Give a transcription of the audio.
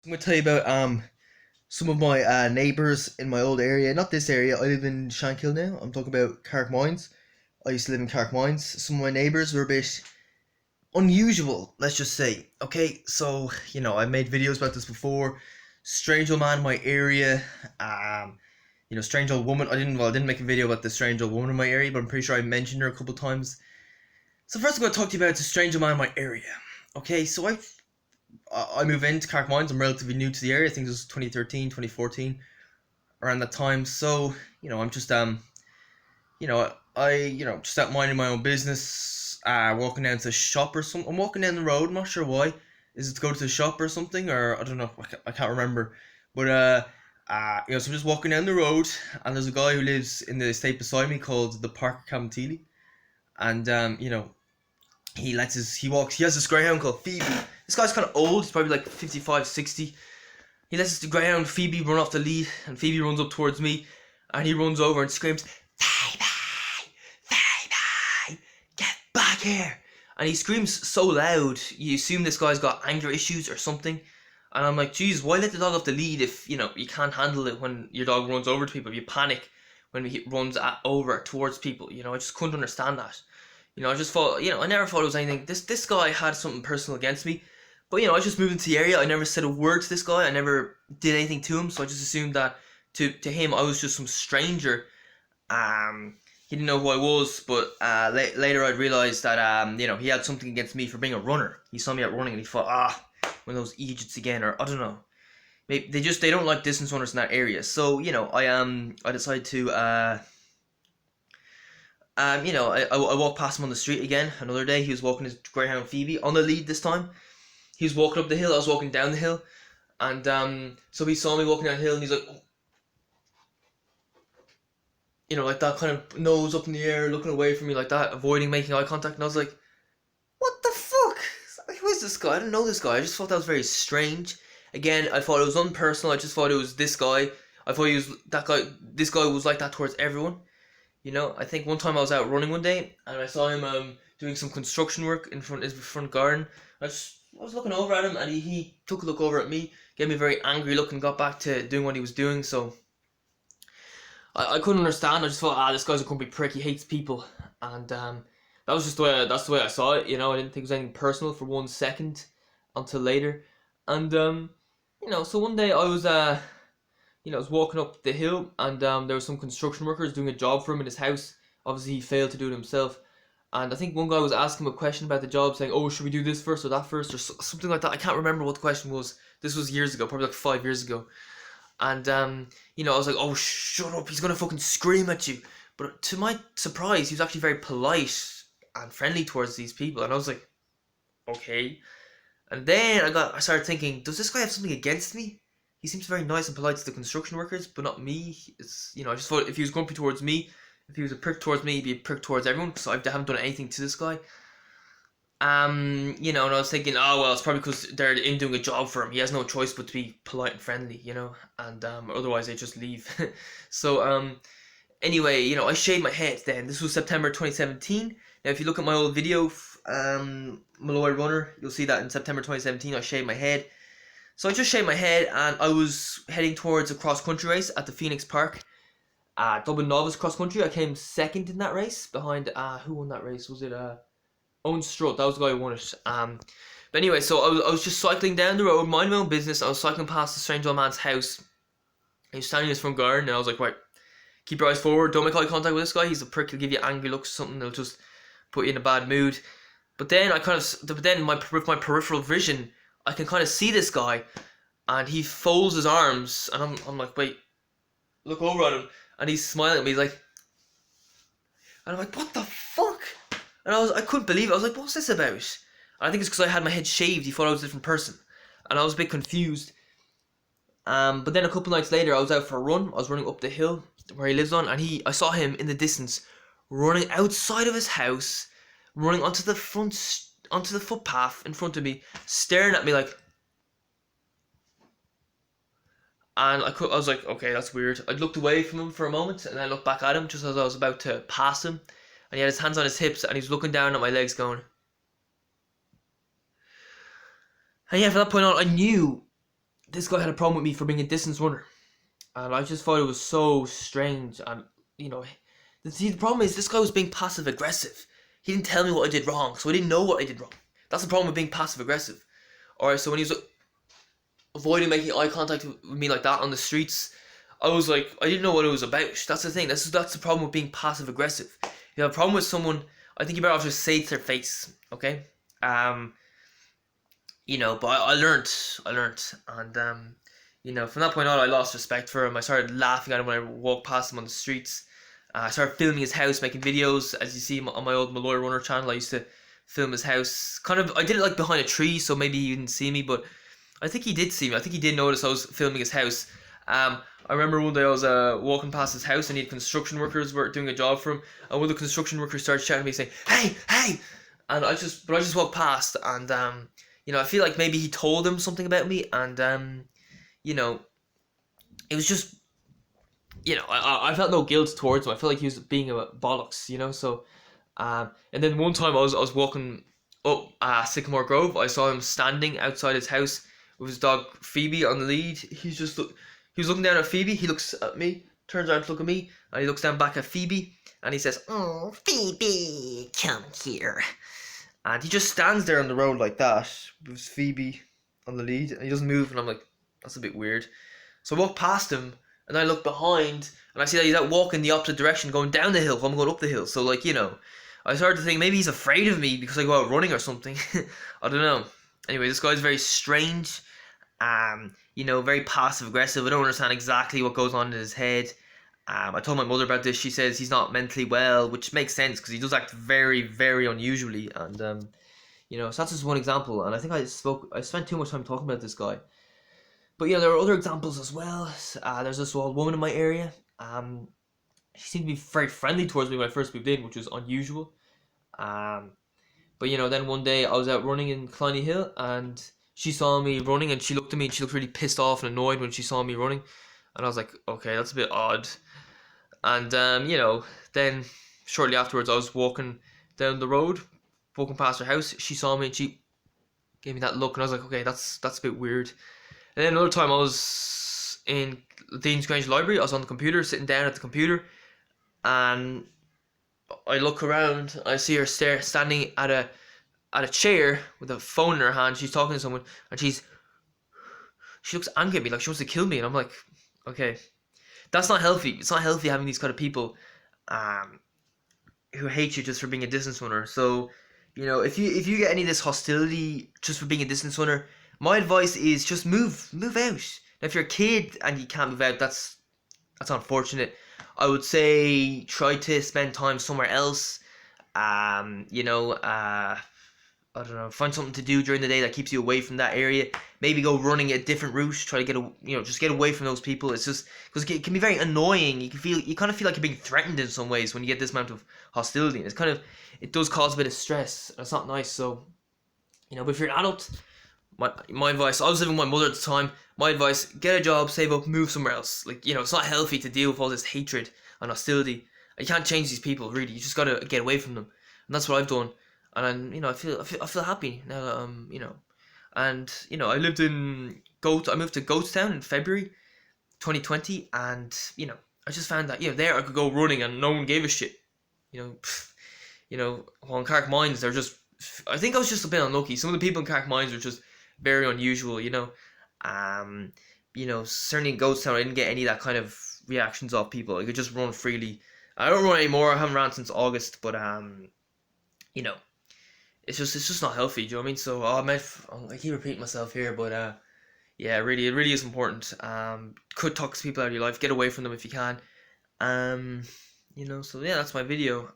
I'm gonna tell you about some of my neighbours in my old area. Not this area. I live in Shankill now. I'm talking about Carrickmines. I used to live in Carrickmines. Some of my neighbours were a bit unusual, let's just say. Okay, so I made videos about this before. Strange old man in my area. Strange old woman. I didn't make a video about the strange old woman in my area, but I'm pretty sure I mentioned her a couple times. So first, I'm gonna talk to you about the strange old man in my area. Okay, so I moved into Carrickmines. I'm relatively new to the area. I think it was 2013, 2014, around that time. So, I'm just just out minding my own business, walking down to the shop or something. I'm walking down the road, I'm not sure why. Is it to go to the shop or something? Or I don't know, I can't remember. But so I'm just walking down the road, and there's a guy who lives in the estate beside me called the Park Cabinteely. And he has this greyhound called Phoebe. This guy's kind of old, he's probably like 55, 60. He lets the greyhound Phoebe run off the lead, and Phoebe runs up towards me, and he runs over and screams, Phoebe! Phoebe! Get back here! And he screams so loud, you assume this guy's got anger issues or something. And I'm like, geez, why let the dog off the lead if, you can't handle it when your dog runs over to people, if you panic when he runs over towards people, I just couldn't understand that. I just thought, I never thought it was anything. This guy had something personal against me. But, I just moved into the area. I never said a word to this guy. I never did anything to him. So I just assumed that to him, I was just some stranger. He didn't know who I was. But later I realised that, he had something against me for being a runner. He saw me out running and he thought, one of those idiots again. Or, I don't know. Maybe they don't like distance runners in that area. So, I decided to... I walked past him on the street again another day. He was walking his greyhound Phoebe on the lead this time. He was walking up the hill, I was walking down the hill. And so he saw me walking down the hill and he's like, oh. Like that kind of nose up in the air, looking away from me like that, avoiding making eye contact. And I was like, what the fuck? Who is this guy? I didn't know this guy. I just thought that was very strange. Again, I thought it was unpersonal. I just thought it was this guy. I thought he was that guy. This guy was like that towards everyone. I think one time I was out running one day and I saw him doing some construction work in his front garden. I was looking over at him and he took a look over at me, gave me a very angry look and got back to doing what he was doing. So I couldn't understand. I just thought, this guy's a grumpy prick. He hates people, and that's the way I saw it. I didn't think it was anything personal for 1 second until later, and so one day I was walking up the hill and there were some construction workers doing a job for him in his house. Obviously, he failed to do it himself. And I think one guy was asking him a question about the job, saying, oh, should we do this first or that first, or something like that. I can't remember what the question was. This was years ago, probably like 5 years ago. And, I was like, oh, shut up, he's going to fucking scream at you. But to my surprise, he was actually very polite and friendly towards these people. And I was like, okay. And then I started thinking, does this guy have something against me? He seems very nice and polite to the construction workers, but not me. I just thought if he was grumpy towards me, if he was a prick towards me, he'd be a prick towards everyone, because I haven't done anything to this guy. And I was thinking, oh, well, it's probably because they're in doing a job for him. He has no choice but to be polite and friendly, and otherwise they just leave. So, anyway, I shaved my head then. This was September 2017. Now, if you look at my old video, Malloy Runner, you'll see that in September 2017 I shaved my head. So I just shaved my head and I was heading towards a cross-country race at the Phoenix Park. Dublin Novice Cross Country. I came second in that race behind, who won that race? Was it Owen Strutt? That was the guy who won it. But anyway, so I was just cycling down the road, minding my own business. I was cycling past the strange old man's house. He was standing in his front garden and I was like, right, keep your eyes forward, don't make eye contact with this guy. He's a prick, he'll give you angry looks or something, he'll just put you in a bad mood. But then with my peripheral vision, I can kind of see this guy, and he folds his arms, and I'm like, wait, look over at him, and he's smiling at me. He's like, and I'm like, what the fuck? And I couldn't believe it. I was like, what's this about? And I think it's because I had my head shaved. He thought I was a different person, and I was a bit confused. But then a couple nights later, I was out for a run. I was running up the hill where he lives on, and I saw him in the distance, running outside of his house, running onto the footpath in front of me, staring at me like, and I was like, okay, that's weird. I looked away from him for a moment, and I looked back at him just as I was about to pass him, and he had his hands on his hips, and he was looking down at my legs going, and yeah, from that point on, I knew this guy had a problem with me for being a distance runner, and I just thought it was so strange. And you know, the problem is this guy was being passive aggressive. He didn't tell me what I did wrong, so I didn't know what I did wrong. That's the problem with being passive aggressive. Alright, so when he was avoiding making eye contact with me like that on the streets, I was like, I didn't know what it was about. That's the thing. That's the problem with being passive aggressive. If you have a problem with someone, I think you better off just say it to their face, okay? But I learned, and from that point on, I lost respect for him. I started laughing at him when I walked past him on the streets. I started filming his house, making videos. As you see on my old Malloy Runner channel, I used to film his house. I did it like behind a tree, so maybe he didn't see me, but I think he did see me. I think he did notice I was filming his house. I remember one day I was walking past his house and he had construction workers were doing a job for him, and one of the construction workers started shouting at me saying, "Hey, hey!" And I just walked past, and I feel like maybe he told him something about me, and it was just, I felt no guilt towards him. I felt like he was being a bollocks. So, and then one time I was walking up Sycamore Grove. I saw him standing outside his house with his dog Phoebe on the lead. He was looking down at Phoebe. He looks at me, turns around to look at me, and he looks down back at Phoebe, and he says, "Oh, Phoebe, come here." And he just stands there on the road like that with Phoebe on the lead, and he doesn't move. And I'm like, that's a bit weird. So I walk past him, and I look behind, and I see that he's out walking the opposite direction, going down the hill while I'm going up the hill. So I started to think maybe he's afraid of me because I go out running or something. I don't know. Anyway, this guy's very strange. Very passive aggressive. I don't understand exactly what goes on in his head. I told my mother about this. She says he's not mentally well, which makes sense because he does act very, very unusually. And so that's just one example. And I think I spent too much time talking about this guy. But yeah, there are other examples as well. There's this old woman in my area. She seemed to be very friendly towards me when I first moved in, which was unusual. But then one day I was out running in Cloney Hill, and she saw me running, and she looked at me, and she looked really pissed off and annoyed when she saw me running. And I was like, okay, that's a bit odd. And then shortly afterwards, I was walking down the road, walking past her house. She saw me, and she gave me that look, and I was like, okay, that's a bit weird. And then another time, I was in Dean's Grange Library. I was on the computer, sitting down at the computer, and I look around. I see her standing at a chair with a phone in her hand. She's talking to someone, and she looks angry at me, like she wants to kill me. And I'm like, okay, that's not healthy. It's not healthy having these kind of people who hate you just for being a distance runner. So if you get any of this hostility just for being a distance runner, my advice is just move out. Now, if you're a kid and you can't move out, that's unfortunate. I would say try to spend time somewhere else. I don't know, find something to do during the day that keeps you away from that area. Maybe go running a different route. Try to just get away from those people. It's just because it can be very annoying. You kind of feel like you're being threatened in some ways when you get this amount of hostility. And it does cause a bit of stress. It's not nice. So, but if you're an adult, my advice, I was living with my mother at the time. My advice, get a job, save up, move somewhere else. It's not healthy to deal with all this hatred and hostility. You can't change these people, really. You just gotta get away from them. And that's what I've done. And I feel happy now that and I lived in I moved to Goatstown in February 2020, and I just found that there I could go running and no one gave a shit. While in Carrick Mines, they're just, I think I was just a bit unlucky. Some of the people in Carrick Mines are just very unusual. Certainly in Goatstown I didn't get any of that kind of reactions off people. I could just run freely. I don't run anymore. I haven't run since August, but it's just not healthy. Do you know what I mean? So I keep repeating myself here, but yeah, it really is important. Cut toxic people out of your life. Get away from them if you can. So yeah, that's my video.